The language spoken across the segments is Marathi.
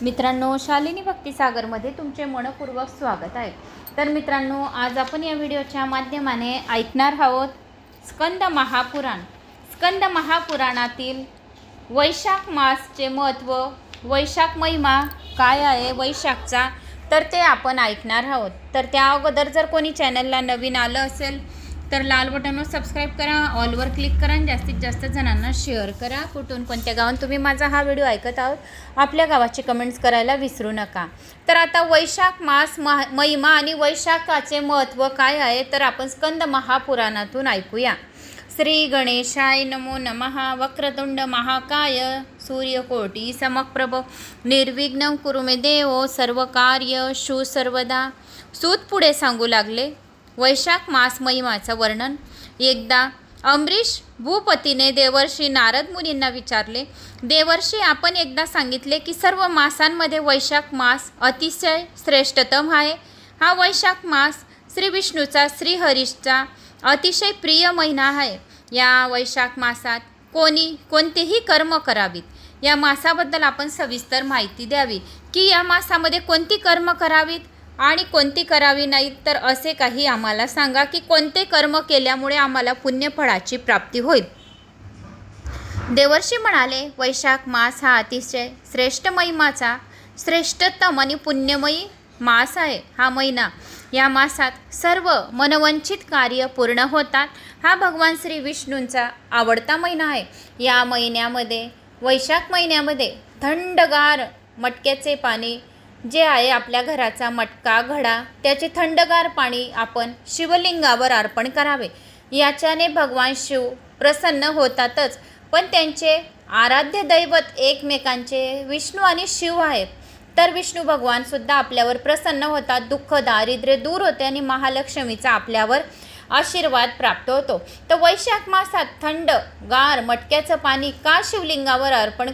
मित्रांनो, शालिनी भक्तिसागरमध्ये तुमचे मनपूर्वक स्वागत आहे। तर मित्रांनो, आज आपण या व्हिडिओच्या माध्यमाने ऐकणार आहोत स्कंद महापुराण। स्कंद महापुराणातील वैशाख मासचे महत्त्व, वैशाख महिमा काय आहे वैशाखचा, तर ते आपण ऐकणार आहोत। तर त्या अगोदर जर कोणी चॅनलला नवीन आलं असेल तर लाल बटनवर सबस्क्राईब करा, ऑलवर क्लिक करा आणि जास्तीत जास्त जणांना शेअर करा। कुठून कोणत्या गावात तुम्ही माझा हा व्हिडिओ ऐकत आहोत, आपल्या गावाची कमेंट्स करायला विसरू नका। तर आता वैशाख मास महिमा आणि वैशाखाचे महत्त्व काय आहे तर आपण स्कंद महापुराणातून ऐकूया। श्री गणेशाय नमो नमः। वक्रतुंड महाकाय सूर्यकोटी समप्रभ निर्विघ्नं कुरु मे देव सर्वकार्य शु सर्वदा। सूत पुढे सांगू लागले वैशाख मास महिमाचं वर्णन। एकदा अमरीश भूपतीने देवर्षी नारद मुनींना विचारले, देवर्षी आपण एकदा सांगितले की सर्व मासांमध्ये वैशाख मास अतिशय श्रेष्ठतम आहे। हा वैशाख मास श्री विष्णूचा श्रीहरीचा अतिशय प्रिय महिना आहे। या वैशाख मासात कोणतेही कर्म करावीत। या मासाबद्दल आपण सविस्तर माहिती द्यावी की या मासामध्ये कोणती कर्म करावीत आणि कोणती करावी नाहीत। तर असे काही आम्हाला सांगा की कोणते कर्म केल्यामुळे आम्हाला पुण्यफळाची प्राप्ती होईल। देवर्षी म्हणाले, वैशाख मास हा अतिशय श्रेष्ठ महिमाचा श्रेष्ठतम आणि पुण्यमयी मास आहे। हा महिना, या मासात सर्व मनवंचित कार्य पूर्ण होतात। हा भगवान श्री विष्णूंचा आवडता महिना आहे। या महिन्यामध्ये, वैशाख महिन्यामध्ये थंडगार मटक्याचे पाणी जे आहे, आपल्या घराचा मटका घडा, त्याचे थंडगार पाणी आपण शिवलिंगावर अर्पण करावे। याच्याने भगवान शिव प्रसन्न होतातच, पण त्यांचे आराध्य दैवत एकमेकांचे विष्णू आणि शिव आहेत। तर विष्णू भगवान सुद्धा आपल्यावर प्रसन्न होतात, दुःख दारिद्र्य दूर होते आणि महालक्ष्मीचा आपल्यावर आशीर्वाद प्राप्त होतो। तर वैशाख मासात थंड गार मटक्याचं पाणी का शिवलिंगावर अर्पण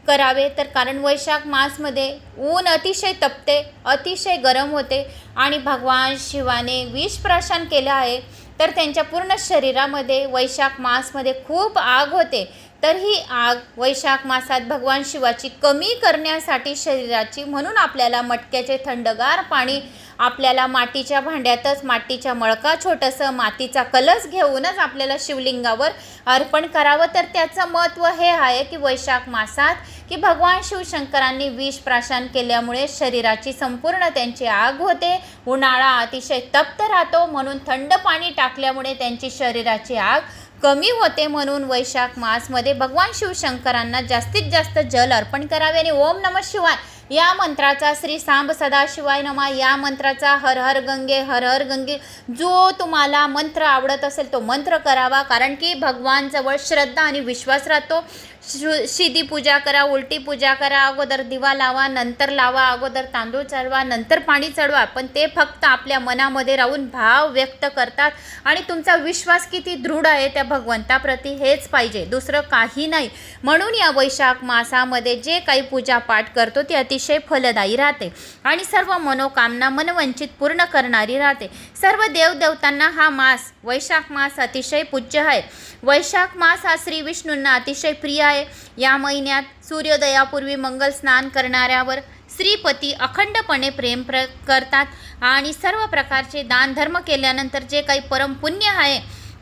करावे, तर कारण वैशाख मासमध्ये ऊन अतिशय तपते, अतिशय गरम होते आणि भगवान शिवाने विष प्राशन केलं आहे। तर त्यांच्या पूर्ण शरीरामध्ये वैशाख मासमध्ये खूप आग होते। तर ही आग वैशाख मासात भगवान शिवाची कमी करण्यासाठी शरीराची, म्हणून आपल्याला मटक्याचे थंडगार पाणी आपल्याला मातीच्या भांड्यातच, मातीच्या मळका छोटंसं मातीचा कलश घेऊनच आपल्याला शिवलिंगावर अर्पण करावं। तर त्याचं महत्त्व हे आहे की वैशाख मासात की भगवान शिवशंकरांनी विष प्राशन केल्यामुळे शरीराची संपूर्ण त्यांची आग होते, उन्हाळा अतिशय तप्त राहतो, म्हणून थंड पाणी टाकल्यामुळे त्यांची शरीराची आग कमी होते। म्हणून वैशाख मासमध्ये भगवान शिवशंकरांना जास्तीत जास्त जल अर्पण करावे आणि ओम नमः शिवाय या मंत्राचा, श्री सांब सदाशिवाय नमः या मंत्राचा, हर हर गंगे जो तुम्हाला मंत्र आवडत असेल तो मंत्र करावा। कारण की भगवानजवळ श्रद्धा आणि विश्वास राहतो। सीधी पूजा करा, उलटी पूजा करा, अगोदर दिवा लावा, नंतर लावा, अगोदर तांदूळ चढवा, नंतर पाणी चढवा, पण ते फक्त आपल्या मनामध्ये राहून भाव व्यक्त करतात आणि तुमचा विश्वास किती दृढ आहे त्या भगवंताप्रती हेच पाहिजे, दुसरं काही नाही। म्हणून या वैशाख मासामध्ये जे काही पूजा पाठ करतो ती अतिशय फलदायी राहते आणि सर्व मनोकामना मनवंचित पूर्ण करणारी राहते। सर्व देवदेवतांना हा मास, वैशाख मास अतिशय पूज्य आहे। वैशाख मास हा श्री विष्णूंना अतिशय प्रिय आहे। या महिन्यात सूर्योदयापूर्वी मंगल स्नान करणाऱ्यावर श्रीपती अखंडपणे प्रेम करतात आणि सर्व प्रकारचे दान धर्म केल्यानंतर जे काही परमपुण्य आहे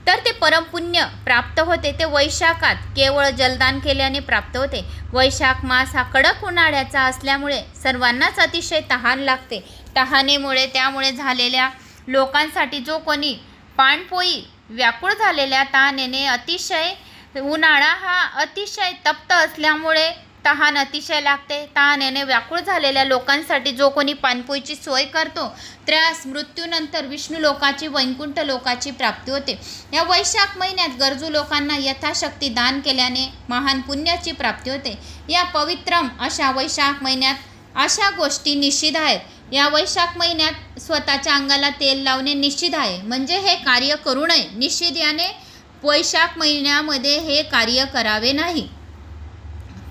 तर ते परमपुण्य प्राप्त होते, ते वैशाखात केवळ जलदान केल्याने प्राप्त होते। वैशाख मास हा कडक उन्हाळ्याचा असल्यामुळे सर्वांनाच अतिशय तहान लागते। तहानेमुळे त्यामुळे झालेल्या लोकांसाठी, जो कोणी पाणपोई व्याकुळ झालेल्या तहानेने, अतिशय उन्हाळा हा अतिशय तप्त असल्यामुळे तहान अतिशय लागते। तहानेने व्याकुळ झालेल्या लोकांसाठी जो कोणी पाणपोईची सोय करतो त्यास मृत्यूनंतर विष्णू लोकाची, वैकुंठ लोकाची प्राप्ती होते। या वैशाख महिन्यात गरजू लोकांना यथाशक्ती दान केल्याने महान पुण्याची प्राप्ती होते। या पवित्रम अशा वैशाख महिन्यात अशा गोष्टी निषिद्ध आहेत। या वैशाख महिन्यात स्वतःच्या अंगाला तेल लावणे निषिद्ध आहे, म्हणजे हे कार्य करू नये। निषिद्ध याने वैशाख महिन्यामध्ये हे कार्य करावे नाही।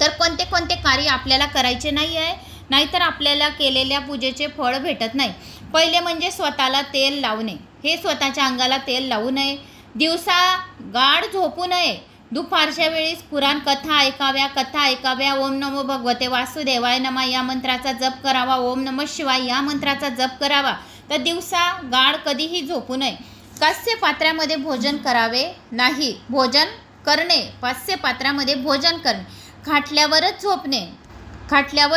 तर कोणते कोणते कार्य आपल्याला करायचे नाही आहे, नाहीतर आपल्याला केलेल्या पूजेचे फळ भेटत नाही। पहिले म्हणजे स्वतःला तेल लावणे, हे स्वतःच्या अंगाला तेल लावू नये। दिवसा गाढ झोपू नये, दुपारच्या वेळेस पुराण कथा ऐकाव्या. ओम नमो भगवते वासुदेवाय नमः या मंत्राचा जप करावा. ओम नमः शिवाय या मंत्राचा जप करावा. तर दिवसा गाढ कधीही झोपू नये. कास्य पात्रामध्ये भोजन करावे नाही. भोजन करणे, पास्य पात्रामध्ये भोजन करणे. खाटल्यावर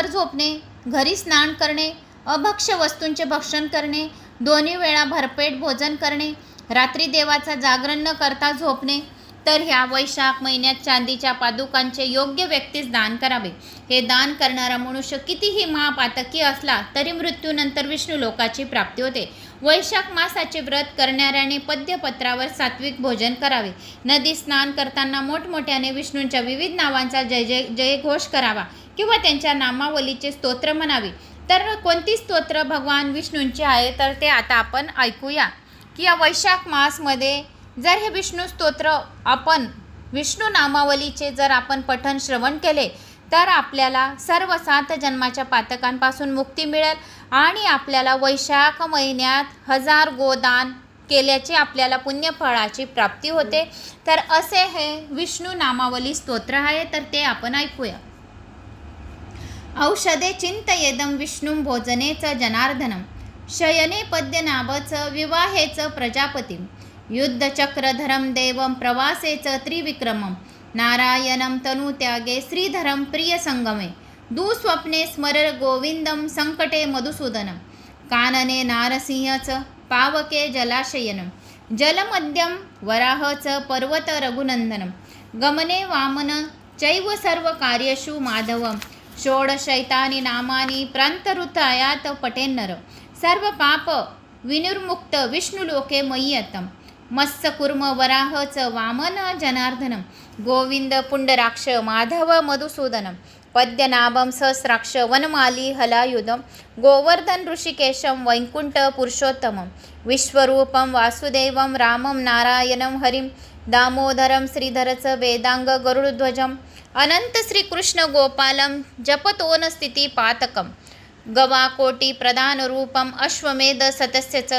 झोपणे, घरी स्नान करणे, अभक्ष्य वस्तूंचे भक्षण करणे, दोन्ही वेळा भरपेट भोजन करणे, रात्री देवाचा जागरण न करता झोपणे. तर ह्या वैशाख महिन्यात चांदीच्या पादुकांचे योग्य व्यक्तीस दान करावे. हे दान करणारा मनुष्य कितीही महापातकी असला तरी मृत्यूनंतर विष्णू लोकाची प्राप्ती होते. वैशाख मासाचे व्रत करणाऱ्याने पद्यपत्रावर सात्विक भोजन करावे. नदी स्नान करताना मोठमोठ्याने विष्णूंच्या विविध नावांचा जय घोष करावा किंवा त्यांच्या नामावलीचे स्तोत्र म्हणावे. तर कोणती स्तोत्र भगवान विष्णूंची आहे तर ते आता आपण ऐकूया. की या वैशाख मासमध्ये जर हे विष्णू स्तोत्र आपण विष्णू नामावलीचे जर आपण पठण श्रवण केले तर आपल्याला सर्व 7 जन्माच्या पातकांपासून मुक्ती मिळेल आणि आपल्याला वैशाख महिन्यात 1000 गोदान केल्याचे आपल्याला पुण्यफळाची प्राप्ती होते. तर असे हे विष्णू नामावली स्तोत्र आहे, तर ते आपण ऐकूया. औषधे चिंतयेदं विष्णुं भोजनेच जनार्दनम, शयने पद्यनाभच विवाहेच प्रजापतिं, युद्धचक्रधरं देवं प्रवासेच त्रिविक्रमं, नारायणं तनुत्यागे श्रीधरं प्रियसंगमे, दुःस्वप्ने स्मर गोविंदं संकटे मधुसूदनं, कानने नारसिंहच पावके जलाशयनं, जलमध्यं वराहच पर्वत रघुनंदनं, गमने वामन चैव सर्व कार्येषु माधवं, षोडशैतानि नामानि प्रान्तरुतायात पठेन्नर, सर्व पाप विनिर्मुक्त विष्णुलोके मय्यतं, मत्स्यकूर्म वराहच वामन जनार्दनं, गोविंद पुंडराक्ष माधव मधुसूदनं, पद्यनाभं सहस्राक्ष वनमाली हलायुधं, गोवर्धन ऋषिकेशं वैकुंठ पुरुषोत्तमं, विश्वरूपं वासुदेवं रामं नारायणं हरिं, दामोदरं श्रीधरच वेदांग गरुडध्वजं, अनंत श्रीकृष्ण गोपालं जपतोन स्थिती पातकं, गवाकोटी प्रधान रूपम अश्वमेध सतस्यच,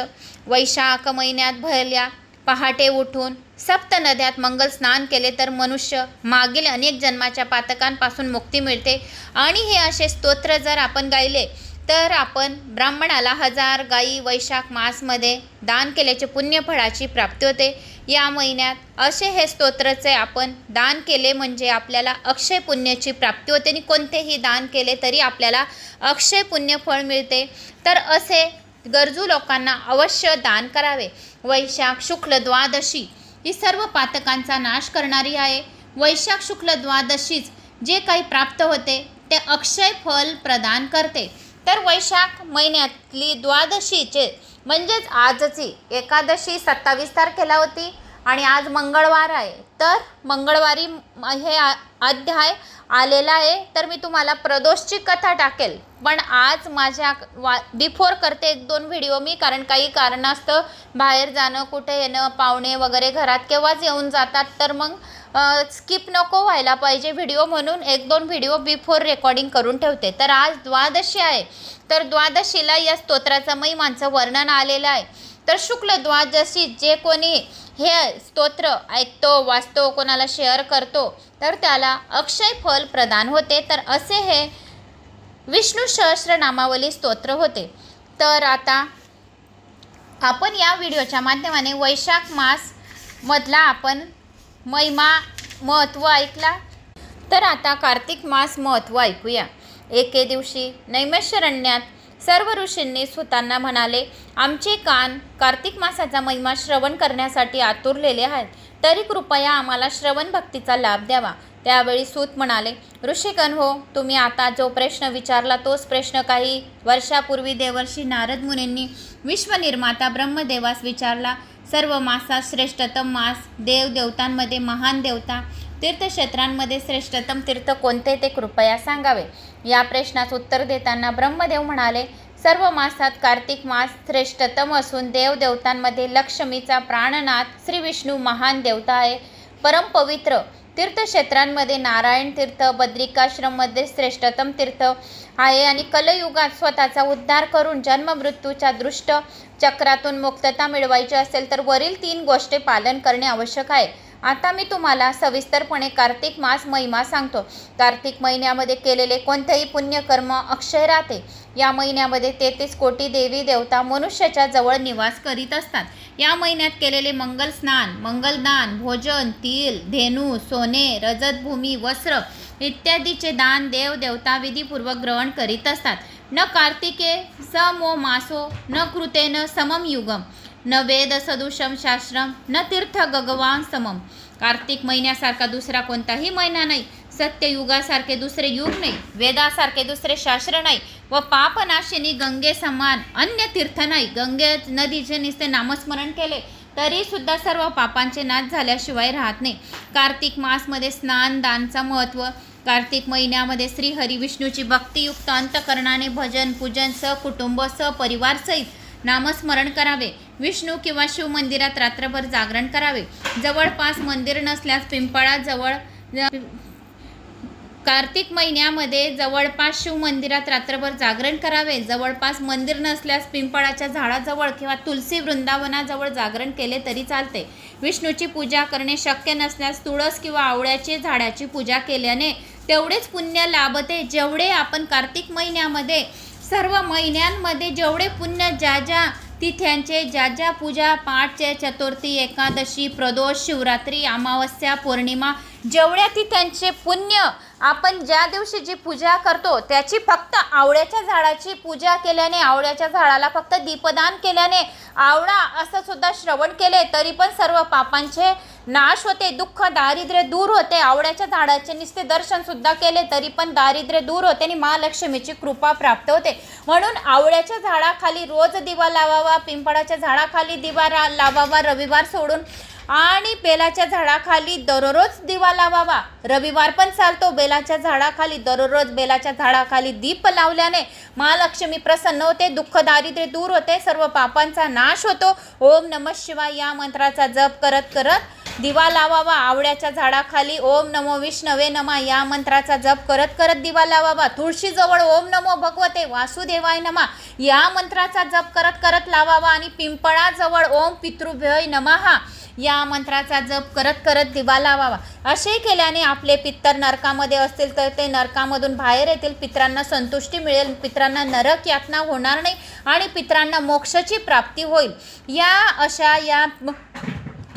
वैशाख महिन्यात भरल्या पहाटे उठून 7 नद्यात मंगल स्नान केले तर मनुष्य मागील अनेक जन्माच्या पातकांपासून मुक्ती मिळते. आणि हे असे स्तोत्र जर आपण गायले तर आपण ब्राह्मणाला 1000 गायी वैशाख मासमध्ये दान केल्याचे पुण्यफळाची प्राप्ती होते. या महिन्यात असे हे स्तोत्रचे आपण दान केले म्हणजे आपल्याला अक्षय पुण्याची प्राप्ती होते आणि कोणतेही दान केले तरी आपल्याला अक्षय पुण्यफळ मिळते. तर असे गरजू लोकांना अवश्य दान करावे. वैशाख शुक्ल द्वादशी ही सर्व पातकांचा नाश करणारी आहे. वैशाख शुक्ल द्वादशीच जे काही प्राप्त होते ते अक्षय फल प्रदान करते. तर वैशाख महिन्यातली द्वादशीचे म्हणजेच आजची एकादशी 27 तारखेला होती आणि आज मंगळवार आहे. तर मंगळवारी हे अध्याय आलेला आहे. तर मी तुम्हाला प्रदोषची कथा टाकेल, पण आज माझ्या बिफोर करते 1-2 व्हिडिओ मी, कारण काही कारणास्तव बाहेर जाणं, कुठे येणं, पाहुणे वगैरे घरात केव्हाच येऊन जातात, तर मग स्किप नको व्हायला पाहिजे व्हिडिओ, म्हणून 1-2 व्हिडिओ बिफोर रेकॉर्डिंग करून ठेवते. तर आज द्वादशी आहे. तर द्वादशीला या स्तोत्राचं महिमांचं वर्णन आलेलं आहे. तर शुक्ल द्वादशी जे कोणी हे स्तोत्र ऐकतो, वाचतो, कोणाला शेअर करतो तर त्याला अक्षय फल प्रदान होते. तर असे हे विष्णू सहस्रनामावली स्तोत्र होते. तर आता आपण या व्हिडिओच्या माध्यमाने वैशाख मास मधला आपण महिमा महत्त्व ऐकला. तर आता कार्तिक मास महत्त्व ऐकूया. एके दिवशी नैमिषारण्यात सर्व ऋषींनी सुतांना म्हणाले, आमचे कान कार्तिक मासाचा महिमा श्रवण करण्यासाठी आतुरलेले आहेत, तरी कृपया आम्हाला श्रवण भक्तीचा लाभ द्यावा. त्यावेळी सूत म्हणाले, ऋषिगण हो, तुम्ही आता जो प्रश्न विचारला तोच प्रश्न काही वर्षापूर्वी देवर्षी नारद मुनींनी विश्वनिर्माता ब्रह्मदेवास विचारला. सर्व मासात श्रेष्ठतम मास, देवदेवतांमध्ये महान देवता, तीर्थक्षेत्रांमध्ये श्रेष्ठतम तीर्थ कोणते ते कृपया सांगावे. या प्रश्नास उत्तर देताना ब्रह्मदेव म्हणाले, सर्व मासात कार्तिक मास श्रेष्ठतम असून देवदेवतांमध्ये लक्ष्मीचा प्राणनाथ श्री विष्णू महान देवता आहे. परमपवित्र तीर्थक्षेत्रांमध्ये नारायण तीर्थ, बद्रिकाश्रममध्ये श्रेष्ठतम तीर्थ आहे आणि कलयुगात स्वतःचा उद्धार करून जन्ममृत्यूच्या दृष्ट चक्रातून मुक्तता मिळवायची असेल तर वरील 3 गोष्टी पालन करणे आवश्यक आहे. आता मी तुम्हाला सविस्तरपणे कार्तिक मास महिमा सांगतो. कार्तिक महिन्यामध्ये केलेले कोणतेही पुण्यकर्म अक्षय राहते. या महिन्यामध्ये 33 कोटी देवी देवता मनुष्याच्या जवळ निवास करीत असतात. या महिन्यात केलेले मंगल स्नान, मंगलदान, भोजन, तीळ, धेनू, सोने, रजत भूमी, वस्त्र इत्यादीचे दान देव देवता विधीपूर्वक ग्रहण करीत असतात. न कार्तिके समो मासो न कृतेन समम युगम न वेद सदृशम शास्त्रम न तीर्थ गगवान समम. कार्तिक महिन्यासारखा दुसरा कोणताही महिना नाही. सत्ययुगासारखे दुसरे युग नाही. वेदासारखे दुसरे शास्त्र नाही. व पापनाशिनी गंगे समान अन्य तीर्थ नाही. गंगे नदीचे नुसते नामस्मरण केले तरी सुद्धा सर्व पापांचे नाश झाल्याशिवाय राहत नाही. कार्तिक मासमध्ये स्नान दानचा महत्त्व. कार्तिक महिन्यामध्ये श्रीहरी विष्णूची भक्तियुक्त अंतकरणाने भजन पूजन सहकुटुंब सहपरिवार सहित नामस्मरण करावे. विष्णू किंवा शिव मंदिरात रात्रभर जागरण करावे. जवळपास मंदिर नसल्यास पिंपळाजवळ कार्तिक महिन्यामध्ये जवळपास शिव मंदिरात रात्रभर जागरण करावे. जवळपास मंदिर नसल्यास पिंपळाच्या झाडाजवळ किंवा तुलसी वृंदावनाजवळ जागरण केले तरी चालते. विष्णूची पूजा करणे शक्य नसल्यास तुळस किंवा आवळ्याची झाडाची पूजा केल्याने तेवढेच पुण्य लाभते जेवढे आपण कार्तिक महिन्यामध्ये सर्व महिन्यांमध्ये जेवढे पुण्य ज्या तिथ्यांचे ज्या पूजा पाठचे चतुर्थी एकादशी प्रदोष शिवरात्री अमावस्या पौर्णिमा जेवढ्या तिथ्यांचे पुण्य आपण ज्या दिवशी जी पूजा करतो त्याची फक्त आवळ्याच्या झाडाची पूजा केल्याने आवळ्याच्या झाडाला फक्त दीपदान केल्याने आवळा असं सुद्धा श्रवण केले तरी पण सर्व पापांचे नाश होते. दुःख दारिद्र्य दूर होते. आवळ्याच्या झाडाचे नुसते दर्शन सुद्धा केले तरी पण दारिद्र्य दूर होते आणि महालक्ष्मीची कृपा प्राप्त होते. म्हणून आवळ्याच्या झाडाखाली रोज दिवा लावावा. पिंपळाच्या झाडाखाली दिवा लावावा रविवार सोडून. आणि बेलाच्या झाडाखाली दररोज दिवा लावावा. रविवार पण चालतो. बेलाच्या झाडाखाली दररोज बेलाच्या झाडाखाली दीप लावल्याने महालक्ष्मी प्रसन्न होते. दुःख दारिद्र्य दूर होते. सर्व पापांचा नाश होतो. ओम नमः शिवाय या मंत्राचा जप करत करत दिवा लावावा. आवळ्याच्या झाडाखाली ओम नमो विष्णवे नमा या मंत्राचा जप करत करत दिवा लावावा. तुळशीजवळ ओम नमो भगवते वासुदेवाय नमा या मंत्राचा जप करत करत लावावा. आणि पिंपळाजवळ ओम पितृभ्योय नमः या मंत्राचा जप करत करत दिवा लावावा. असे केल्याने आपले पितर नरकामध्ये असतील तर ते नरकामधून बाहेर येतील. पितरांना संतुष्टी मिळेल. पितरांना नरक यातना होणार नाही आणि पितरांना मोक्षाची प्राप्ती होईल. या अशा या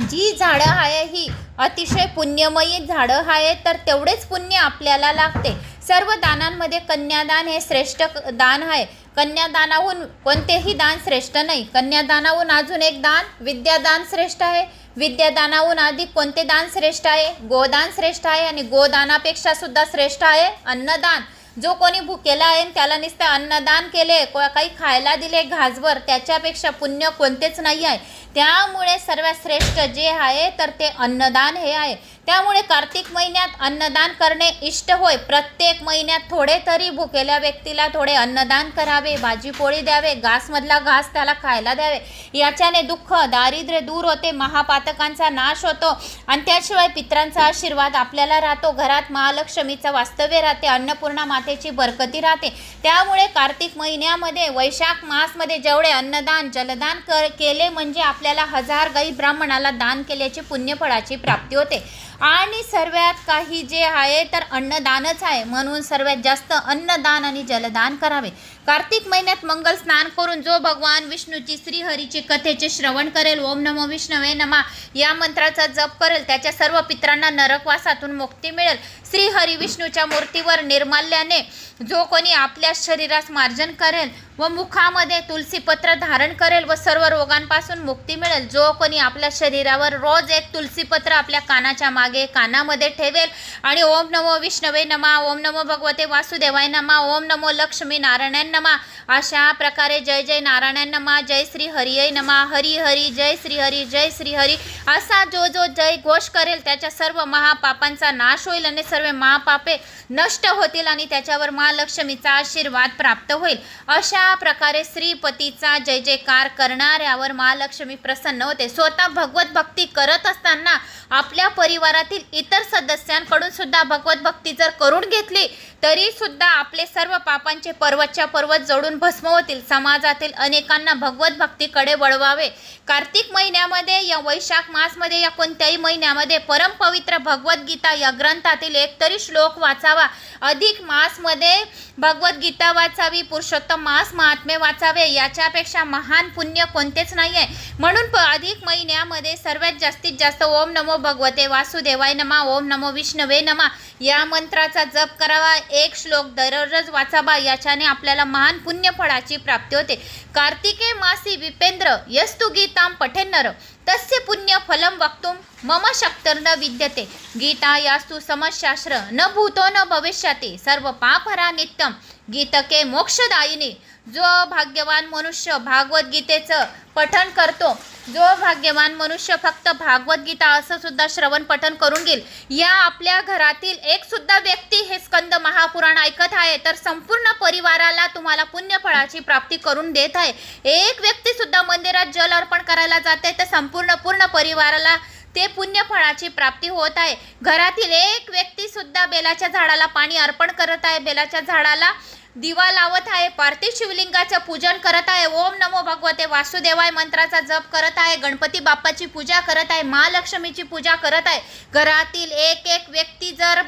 जी झाडं आहे ही अतिशय पुण्यमयी झाडं आहे तर तेवढेच पुण्य आपल्याला लागते. सर्व दानांमध्ये कन्यादान हे श्रेष्ठ दान आहे. कन्यादानाहून कोणतेही दान श्रेष्ठ नाही. कन्यादानाहून अजून एक दान विद्यादान श्रेष्ठ आहे. विद्यादानाहून अधिक कोणते दान श्रेष्ठ आहे? गोदान श्रेष्ठ आहे. आणि गोदानापेक्षा सुद्धा श्रेष्ठ आहे अन्नदान. जो कोणी भुकेला आहे त्याला नुसतं अन्नदान केले काही खायला दिले घासभर त्याच्यापेक्षा पुण्य कोणतेच नाही आहे. त्यामुळे सर्वात श्रेष्ठ जे आहे तर ते अन्नदान हे आहे. त्यामुळे कार्तिक महिन्यात अन्नदान करणे इष्ट होय. प्रत्येक महिन्यात थोडे तरी भुकेल्या व्यक्तीला थोडे अन्नदान करावे. भाजी पोळी द्यावे. घासमधला घास त्याला खायला द्यावे. याच्याने दुःख दारिद्र्य दूर होते. महापातकांचा नाश होतो. आणि त्याशिवाय पितरांचा आशीर्वाद आपल्याला राहतो. घरात महालक्ष्मीचं वास्तव्य राहते. अन्नपूर्णा मातेची बरकती राहते. त्यामुळे कार्तिक महिन्यामध्ये वैशाख मासमध्ये जेवढे अन्नदान जलदान केले म्हणजे आपल्याला 1000 गाई ब्राह्मणाला दान केल्याची पुण्यफळाची प्राप्ती होते. आणि सर्वात काही जे आहे तर अन्नदानच आहे. म्हणून सर्वात जास्त अन्नदान आणि जलदान करावे. कार्तिक महिन्यात मंगल स्नान करून जो भगवान विष्णूची श्रीहरीची कथेचे श्रवण करेल ओम नमो विष्णवे नमा या मंत्राचा जप करेल त्याच्या सर्व पितरांना नरकवासातून मुक्ती मिळेल. श्रीहरी विष्णूच्या मूर्तीवर निर्माल्याने जो कोणी आपल्या शरीरास मार्जन करेल व मुखामध्ये तुलसीपत्र धारण करेल व सर्व रोगांपासून मुक्ती मिळेल. जो कोणी आपल्या शरीरावर रोज एक तुलसीपत्र आपल्या कानाच्या मागे कानामध्ये ठेवेल आणि ओम नमो विष्णवे नमा ओम नमो भगवते वासुदेवाय नमा ओम नमो लक्ष्मी नारायण नमा अशा प्रकारे जय जय नारायण नमा जय श्री हरिय नमा हरी हरी जय श्री हरी असा जो जय घोष करेल त्याच्या सर्व महापापांचा नाश होईल आणि सर्व महापापे नष्ट होतील आणि त्याच्यावर महालक्ष्मीचा आशीर्वाद प्राप्त होईल. अशा प्रकारे श्रीपतीचा जय जयकार करणाऱ्यावर महालक्ष्मी प्रसन्न होते. स्वतः भगवत भक्ती करत असताना आपल्या परिवारात परिवारातील इतर सदस्यांकडून सुद्धा भगवत भक्ती जर करून घेतली तरी सुद्धा आपले सर्व पापांचे पर्वतच्या पर्वत जळून भस्म होतील. समाजातील अनेकांना भगवत भक्तीकडे वळवावे. कार्तिक महिन्यामध्ये या वैशाख मासमध्ये या कोणत्याही महिन्यामध्ये परमपवित्र भगवद्गीता या ग्रंथातील एक तरी श्लोक वाचावा. अधिक मासमध्ये भगवद्गीता वाचावी, पुरुषोत्तम मास महात्म्य वाचावे. याच्यापेक्षा महान पुण्य कोणतेच नाही आहे. म्हणून अधिक महिन्यामध्ये सर्वात जास्तीत जास्त ओम नमो भगवते वासुदेवाय नमः, ओम नमो विष्णवे नमः या मंत्राचा जप करावा. एक श्लोक दररोज वाचावा. याच्याने आपल्याला महान पुण्य फळाची प्राप्ती होते. कार्तिके मासी विपेंद्र यस्तु गीतां पठेन्नर तस्य पुण्य फलम वक्तुम मम शक्तिर्न विद्यते. गीता यास्तु समशास्त्र न भूतो न भविष्यति सर्व पापहरा नित्यम गीतके मोक्षदायिनी. जो भाग्यवान मनुष्य भागवत गीतेचं पठण करतो, जो भाग्यवान मनुष्य फक्त भागवत गीता असं सुद्धा श्रवण पठण करून घेईल. या आपल्या घरातील एक सुद्धा व्यक्ती हे स्कंद महापुराण ऐकत आहे तर संपूर्ण परिवाराला तुम्हाला पुण्यफळाची प्राप्ती करून देत आहे. एक व्यक्ती सुद्धा मंदिरात जल अर्पण करायला जाते तर संपूर्ण परिवाराला ते पुण्यफळाची प्राप्ती होत आहे. घरातील एक व्यक्ती सुद्धा बेलाच्या झाडाला पाणी अर्पण करत आहे, बेलाच्या झाडाला दिवा लावत आहे, पार्थिव शिवलिंगाचं पूजन करत आहे, ओम नमो भगवते वासुदेवाय मंत्राचा जप करत आहे, गणपती बाप्पाची पूजा करत आहे, महालक्ष्मीची पूजा करत आहे. घरातील एक एक व्यक्ती जर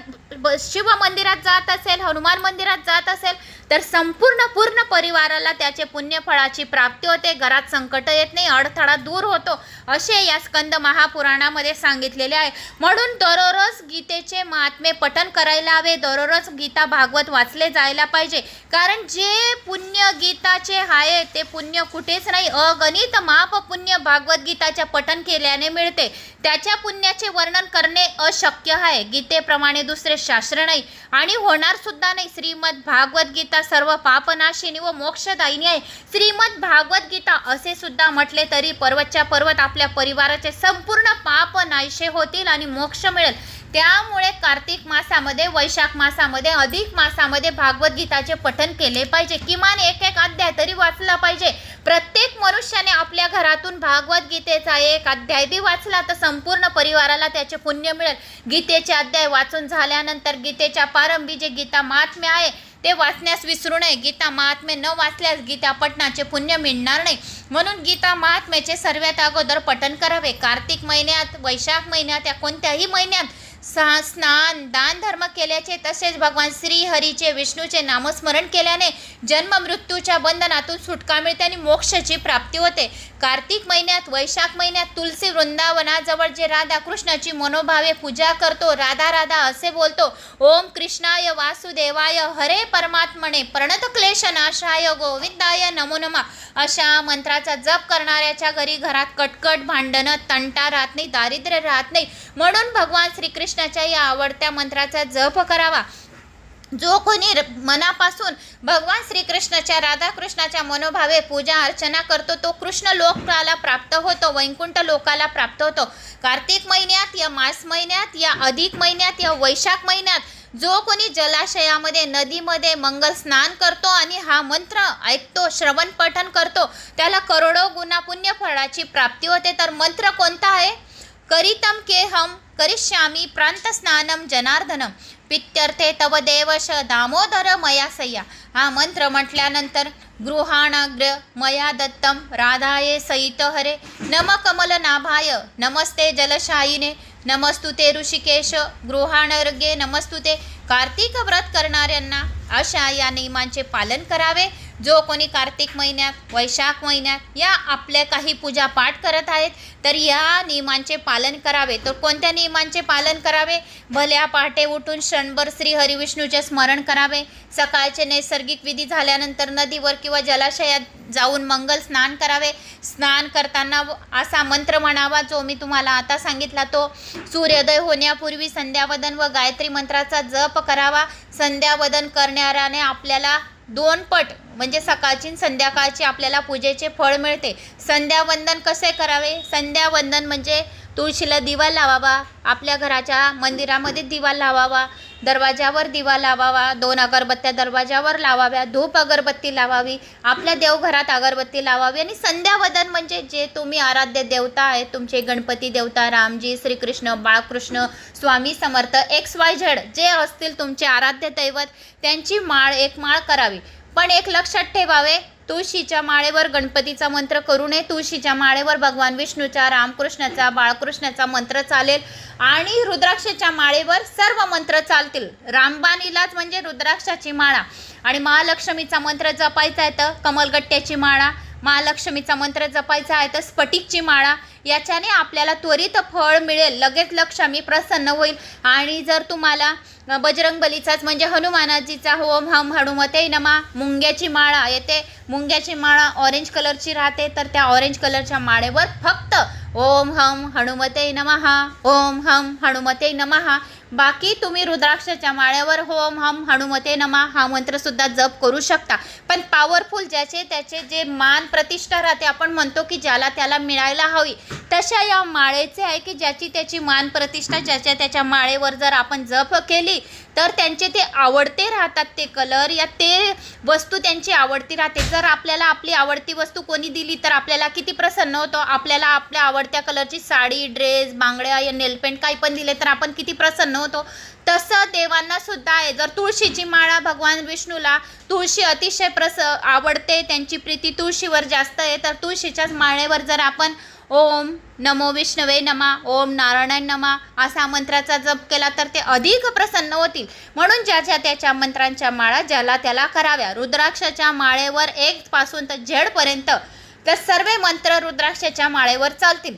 शिव मंदिरात जात असेल, हनुमान मंदिरात जात असेल तर पूर्ण परिवाराला त्याचे पुण्यफळाची प्राप्ती होते. घरात संकट येत नाही, अडथळा दूर होतो असे या स्कंद महापुराणामध्ये सांगितलेले आहे. म्हणून दररोज गीतेचे महात्म्य पठण करायला हवे, दररोज गीता भागवत वाचले जायला पाहिजे. कारण जे पुण्य गीताचे आहे ते पुण्य कुठेच नाही. अगणित माप पुण्य भागवद्गीताच्या पठण केल्याने मिळते. त्याच्या पुण्याचे वर्णन करणे अशक्य आहे. गीतेप्रमाणे दुसरे शास्त्र नाही आणि होणार सुद्धा नाही. श्रीमद भागवत गीता सर्व पापनाशिनी व मोक्षदायिनी आहे. श्रीमद भागवत गीता असे सुद्धा म्हटले तरी पर्वतच्या पर्वत आपल्या परिवाराचे संपूर्ण पाप नाहीसे होतील आणि मोक्ष मिळेल. त्यामुळे कार्तिक मासामध्ये, वैशाख मासामध्ये, अधिक मासामध्ये भागवत गीताचे पठण केले पाहिजे. किमान एक अध्याय तरी वाचला पाहिजे. प्रत्येक मनुष्याने आपल्या घरातून भागवत गीतेचा एक अध्याय बी वाचला तर संपूर्ण परिवाराला त्याचे पुण्य मिळेल. गीतेचे अध्याय वाचून झाल्यानंतर गीतेच्या प्रारंभी जे गीता महात्म्य आहे ते वाचण्यास विसरू नये. गीता महात्म्य न वाचल्यास गीता पठणाचे पुण्य मिळणार नाही. म्हणून गीता महात्म्याचे सर्वात अगोदर पठण करावे. कार्तिक महिन्यात, वैशाख महिन्यात या कोणत्याही महिन्यात स्नान दान धर्म केल्याचे, तसेच भगवान श्री हरीचे विष्णूचे नामस्मरण केल्याने जन्म मृत्यूच्या बंधनातून सुटका मिळते आणि मोक्षाची प्राप्ती होते. कार्तिक महिन्यात, वैशाख महिन्यात तुलसी वृंदावनाजवळ जे राधा कृष्णाची मनोभावे पूजा करतो, राधा राधा असे बोलतो, ओम कृष्णाय वासुदेवाय हरे परमात्मने प्रणत क्लेश नाशाय गोविंदाय नमो नमः अशा मंत्राचा जप करणाऱ्याच्या घरात कटकट, भांडणं, तंटा राहत नाही, दारिद्र्य राहत नाही. म्हणून भगवान श्रीकृष्णाच्या या आवडत्या मंत्राचा जप करावा. जो कोणी मनापासून भगवान श्रीकृष्णाच्या, राधाकृष्णाच्या मनोभावे पूजा अर्चना करतो तो कृष्ण लोकाला प्राप्त होतो, वैकुंठ लोकाला प्राप्त होतो. कार्तिक महिन्यात, या मास महिन्यात, या अधिक महिन्यात, या वैशाख महिन्यात जो कोणी जलाशयामध्ये, नदीमध्ये मंगल स्नान करतो आणि हा मंत्र ऐकतो, श्रवण पठण करतो त्याला करोडो गुणा पुण्य फळाची प्राप्ती होते. तर मंत्र कोणता आहे? करितम केहम करिष्यामी प्रांत स्नानम जनार्दनम पित्यर्थे तव देवश दामोदर मया सय्या. हा मंत्र म्हटल्यानंतर गृहाणाग्र मया दत्तम राधाये सहित हरे नम कमल नाभाय नमस्ते जलशायिने नमस्तुते ऋषिकेश गृहाणर्गे नमस्तुते. कार्तिक व्रत करणाऱ्यांना अशा या नियमांचे पालन करावे. जो कोणी कार्तिक महिन्यात, वैशाख महिन्यात या आपल्या काही पूजा पाठ करत आहेत तर या नियमांचे पालन करावे. तर कोणत्या नियमांचे पालन करावे? भल्या पहाटे उठून क्षणभर श्री हरिविष्णूचे स्मरण करावे. सकाळचे नैसर्गिक विधी झाल्यानंतर नदीवर किंवा जलाशयात जाऊन मंगल स्नान करावे. स्नान करताना असा मंत्र म्हणावा जो मी तुम्हाला आता सांगितला तो. सूर्योदय होण्यापूर्वी संध्यावदन व गायत्री मंत्राचा जप करावा. संध्यावदन करणाऱ्याने आपल्याला 2 पट म्हणजे सकाळची संध्याकाळची आपल्याला पूजेचे फळ मिळते. संध्यावंदन कसे करावे? संध्यावंदन म्हणजे तुळशीला दिवा लावावा, आपल्या घराच्या मंदिरामध्ये दिवा लावावा, दरवाजावर दिवा लावावा, 2 अगरबत्त्या दरवाजावर लावाव्या, धूप अगरबत्ती लावावी, आपल्या देवघरात अगरबत्ती लावावी. आणि संध्यावदन म्हणजे जे तुम्ही आराध्य देवता आहे, तुमचे गणपती देवता, रामजी, श्रीकृष्ण, बाळकृष्ण, स्वामी समर्थ, XYZ जे असतील तुमचे आराध्य दैवत, त्यांची एक माळ करावी. पण एक लक्षात ठेवावे, तुळशीच्या माळेवर गणपतीचा मंत्र करू नये. तुळशीच्या माळेवर भगवान विष्णूचा, रामकृष्णाचा, बाळकृष्णाचा मंत्र चालेल आणि रुद्राक्षाच्या माळेवर सर्व मंत्र चालतील. रामबाणीलाच म्हणजे रुद्राक्षाची माळा. आणि महालक्ष्मीचा मंत्र जपायचा आहे तर कमलगट्ट्याची माळा, महालक्ष्मीचा मंत्र जपायचा आहे तर स्फटिकची माळा. याच्याने आपल्याला त्वरित फळ मिळेल, लगेच लक्ष्मी प्रसन्न होईल. आणि जर तुम्हाला बजरंगबलीचाच म्हणजे हनुमानाजीचा ओम हम हनुमते नमा मुंग्याची माळा येते, मुंग्याची माळा ऑरेंज कलरची राहते, तर त्या ऑरेंज कलरच्या माळेवर फक्त ओम हम हनुमते नमः, ओम हम हनुमते नमः. बाकी तुम्ही रुद्राक्षाच्या माळ्यावर ओम हम हनुमते नमः हा मंत्रसुद्धा जप करू शकता. पण पॉवरफुल ज्याचे त्याचे जे मान प्रतिष्ठा राहते, आपण म्हणतो की ज्याला त्याला मिळायला हवी, तशा या माळेचे आहे की ज्याची त्याची मान प्रतिष्ठा ज्याच्या त्याच्या माळेवर जर आपण जप केली तर त्यांचे ते आवडते राहतात. ते कलर या ते वस्तू त्यांची आवडती राहते. जर आपल्याला आपली आवडती वस्तू कोणी दिली तर आपल्याला किती प्रसन्न होतो. आपल्याला आपल्या आवडत्या कलरची साडी, ड्रेस, बांगड्या या नेलपेंट काही पण दिले तर आपण किती प्रसन्न होतो. तसं देवांना सुद्धा आहे. जर तुळशीची माळा भगवान विष्णूला तुळशी अतिशय आवडते, त्यांची प्रीती तुळशीवर जास्त आहे, तर तुळशीच्याच माळेवर जर आपण ओम नमो विष्णवे नमा, ओम नारायण नमा असा मंत्राचा जप केला तर ते अधिक प्रसन्न होतील. म्हणून ज्याच्या त्याच्या मंत्रांच्या माळा ज्याला त्याला कराव्या. रुद्राक्षाच्या माळेवर 1 पासून तर Z पर्यंत तर सर्व मंत्र रुद्राक्षाच्या माळेवर चालतील.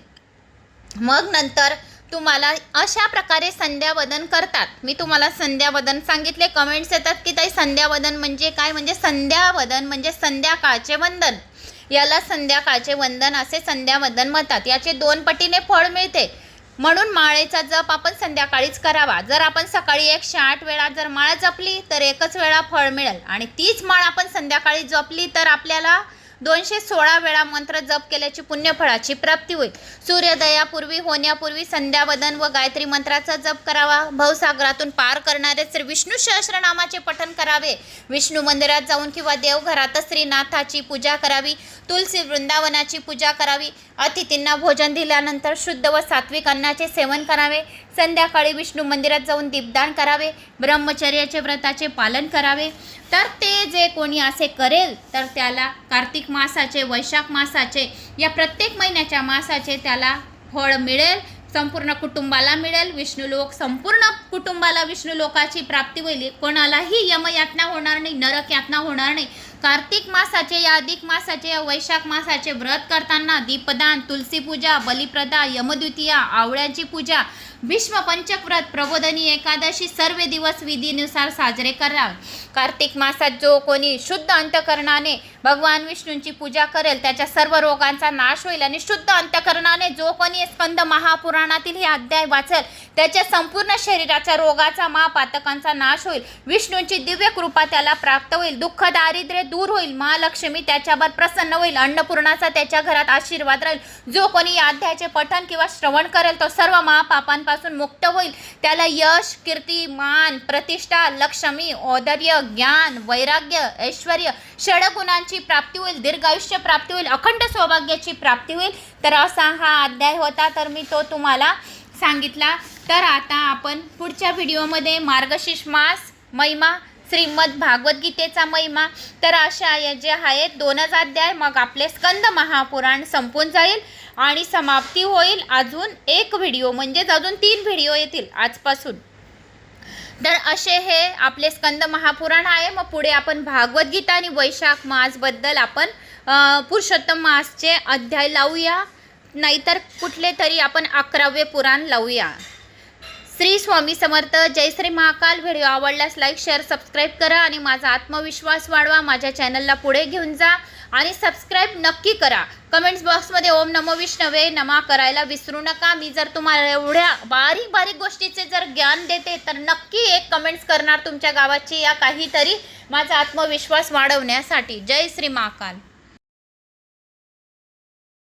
मग नंतर तुम्हाला अशा प्रकारे संध्यावदन करतात. मी तुम्हाला संध्यावदन सांगितले. कमेंट्स येतात की ताई संध्यावदन म्हणजे काय? म्हणजे संध्यावदन म्हणजे संध्याकाळचे वंदन. याला संध्याकाळचे वंदन असे संध्यावदन म्हणतात. याचे 2 पटीने फळ मिळते. म्हणून माळेचा जप आपण संध्याकाळीच करावा. जर आपण सकाळी 108 वेळा जर माळ जपली तर 1च वेळा फळ मिळेल. आणि तीच माळ आपण संध्याकाळी जपली तर आपल्याला 216 वेळा मंत्र जप केल्याची पुण्यफळाची प्राप्ती होईल. सूर्योदयापूर्वी होण्यापूर्वी संध्यावदन व गायत्री मंत्राचा जप करावा. भवसागरातून पार करणारे श्री विष्णू सहस्रनामाचे पठण करावे. विष्णू मंदिरात जाऊन किंवा देवघरातच श्रीनाथाची पूजा करावी. तुलसी वृंदावनाची पूजा करावी. अतिथींना भोजन दिल्यानंतर शुद्ध व सात्विक अन्नाचे सेवन करावे. संध्याकाळी विष्णू मंदिरात जाऊन दीपदान करावे. ब्रह्मचर्याचे व्रताचे पालन करावे. तर ते जे कोणी असे करेल तर त्याला कार्तिक मासाचे, वैशाख मासाचे या प्रत्येक महिन्याच्या मासाचे त्याला फळ मिळेल. संपूर्ण कुटुंबाला मिळेल. विष्णुलोक संपूर्ण कुटुंबाला विष्णुलोकाची प्राप्ती होईल. कोणालाही यमयातना होणार नाही, नरक यातना होणार नाही. कार्तिक मासाचे या अधिक मासाचे या वैशाख मासाचे व्रत करताना दीपदान, तुलसी पूजा, बलिप्रदा, यमद्वितीया, आवळ्याची पूजा, भीष्म पंचकव्रत, प्रबोधनी एकादशी सर्व दिवस विधीनुसार साजरे करा. कार्तिक मासात जो कोणी शुद्ध अंतकरणाने भगवान विष्णूंची पूजा करेल त्याच्या सर्व रोगांचा नाश होईल. आणि शुद्ध अंतकरणाने जो कोणी स्कंद महापुराणातील हे अध्याय वाचेल त्याच्या संपूर्ण शरीराच्या रोगाचा, महापातकांचा नाश होईल. विष्णूंची दिव्य कृपा त्याला प्राप्त होईल. दुःख दारिद्र्य दूर होईल. महालक्ष्मी त्याच्यावर प्रसन्न होईल. अन्नपूर्णाचा त्याच्या घरात आशीर्वाद राहील. जो कोणी या अध्यायाचे पठण किंवा श्रवण करेल तो सर्व महापापांपासून मुक्त होईल. त्याला यश, कीर्ती, मान, प्रतिष्ठा, लक्ष्मी, औदार्य, ज्ञान, वैराग्य, ऐश्वर्य, षडगुणांची प्राप्ती होईल. दीर्घायुष्य प्राप्ती होईल. अखंड सौभाग्याची प्राप्ती होईल. तर असा हा अध्याय होता. तर मी तो तुम्हाला सांगितला. तर आता आपण पुढच्या व्हिडिओमध्ये मार्गशीर्ष मास महिमा, श्रीमद भागवत गीतेचा महिमा, तर अशा या जे आहेत 2च अध्याय, मग आपले स्कंद महापुराण संपून जाईल आणि समाप्ती होईल. अजून एक व्हिडिओ म्हणजेच अजून 3 व्हिडिओ येतील आजपासून. तर असे हे आपले स्कंद महापुराण आहे. मग पुढे आपण भागवत गीता आणि वैशाख मासबद्दल आपण पुरुषोत्तम मासचे अध्याय लावूया, नाहीतर कुठले तरी आपण 11वे पुराण लावूया. श्री स्वामी समर्थ. जय श्री महाकाल. व्हिडिओ आवडल्यास लाईक, शेअर, सबस्क्राईब करा आणि माझा आत्मविश्वास वाढवा. माझ्या चॅनलला पुढे घेऊन जा आणि सबस्क्राईब नक्की करा. कमेंट्स बॉक्समध्ये ओम नमो विष्णवे नमा करायला विसरू नका. मी जर तुम्हाला एवढ्या बारीक बारीक गोष्टीचे जर ज्ञान देते तर नक्की एक कमेंट्स करणार तुमच्या गावाची या काहीतरी माझा आत्मविश्वास वाढवण्यासाठी. जय श्री महाकाल.